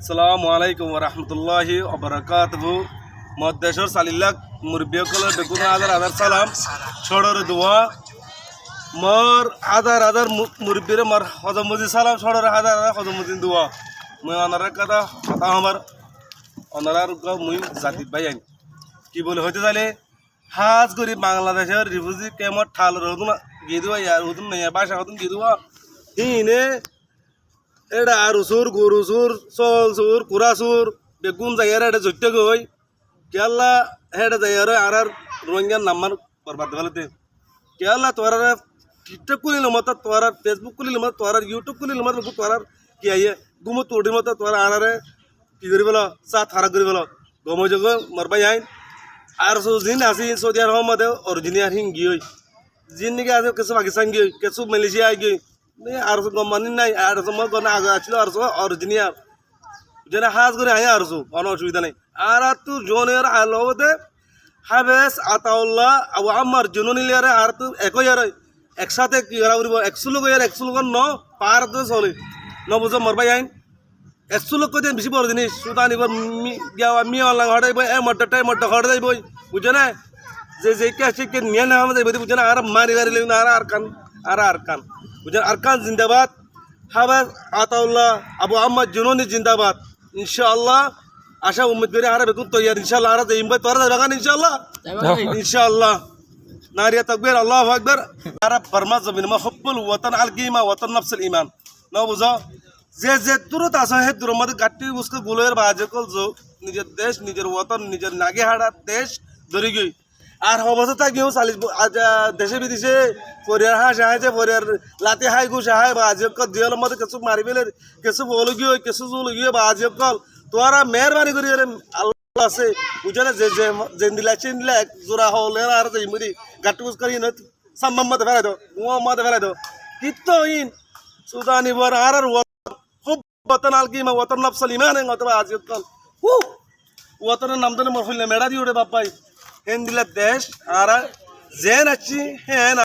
আসসালামু আলাইকুম রহমতুল্লাহি ওবরাকাতুহু মদ্দেশর সালিল্লাক মুরব্বিয়কলে বেগুন হাজার হাজার সালাম ছড়র দোয়া মোর হাজার হাজার মুরব্বিরে মোর হজমুজি সালাম ছড়র হাজার হাজার হজমুজি দোয়া মুই অনারের কথা কথা আমার অনারার মুই জাতি ভাই আইন কি বলে হইতে চাইলে হাজ করি বাংলাদেশের রিফিউজি ক্যাম্পর ঠাল হতুন গিয়ে দেওয়া ইয়ার হতুন নাই বাসা হতুন গিয়ে দেওয়া হিনে এটা আর সুর গরু সুর চল সুর কুড়া সুর বেগুন যাইয়ার এটা জৈতে গই কেলা হেটা যাইয়ার আর রোহিঙ্গার নাম্বার বরবাদ ফেলতে কেলা তোর টিকটক খুলিল মতো তোর ফেসবুক খুলিল মতো তোর ইউটিউব খুলিল মতো তোর কি আইয়ে গুমো তোড়ি মতো তোর আনারে কি করি বলো চা থারা করি বলো গমো জগ মরবাই আইন আর জিন আসি সৌদি আরব মধ্যে অরিজিনিয়ার হিং গিয়ে জিন নাকি আছে কিছু পাকিস্তান গিয়ে কিছু মালয়েশিয়া গিয়ে আর গমানি নাই আর সময় গনা আগে আছিল আর অরিজিনিয়ার যেন হাজ করে আয় আর কোনো অসুবিধা নেই আর তু জনের আলোতে হাবেস আতাউল্লাহ আবু আমার জুনুনিলিয়ারে আর তু একই আর একসাথে কি করা করিব 100 লোক আর 100 লোক ন পার তো চলে ন বুঝো মরবাই আইন 100 লোক কই বেশি বড় জিনিস সুদানি গিয়া মি অনলাইন হড়াইব এ মটটা হড় যাইব বুঝো না যে কে নিয়ে না আমাদের বুঝো না আর মারি গাড়ি লইন আর কান বুঝেন আরকান জিন্দাবাদ হাবেস আতাউল্লাহ আবু আহমদ জুনুনি জিন্দাবাদ ইনশাআল্লাহ আশা উম্মত করে আর বেকুন তৈয়ার ইনশাআল্লাহ আর ইমবাই তোরা যাবেন ইনশাআল্লাহ নারিয়া তাকবীর আল্লাহু আকবার আর ফরমা জমিন মা হুব্বুল ওয়াতান আল গীমা ওয়াতান নফসুল ঈমান না বুঝো যে দূরত আছে হে দূর মধ্যে গাটি উসকে গুলের বাজে কল নিজের দেশ নিজের ওয়াতান নিজের নাগে হাড়া দেশ ধরে গই আর অবস্থা গিয়েও চালিশ দেশে বিদেশে পরিয়ার হাঁস হাঁচে পরিয়ার লাতে হাই গুছ হাই বা আজিকল দিয়ালের মধ্যে কিছু মারি পেলে কিছু বল গিয়ে কিছু জুল গিয়ে বা আজিকল তোরা মেহরবানি করি আল্লাহ আছে বুঝে না যে দিলা চিন দিলা এক জোড়া হলে আর যে মুদি গাট্টু গুছ করি না সাম্মাম মধ্যে ফেলাই দো মুয়া মধ্যে ফেলাই দো কিত্তো ইন সুদানি বর আর খুব ওয়াতান আল গীমা ওয়াতান নফসুল ঈমান অথবা আজিকল ওয়াতানের নাম ধরে মোর হইলে মেড়া দিয়ে ওরে বাপাই হেন দিলা দেশ আর জেন আছি হেন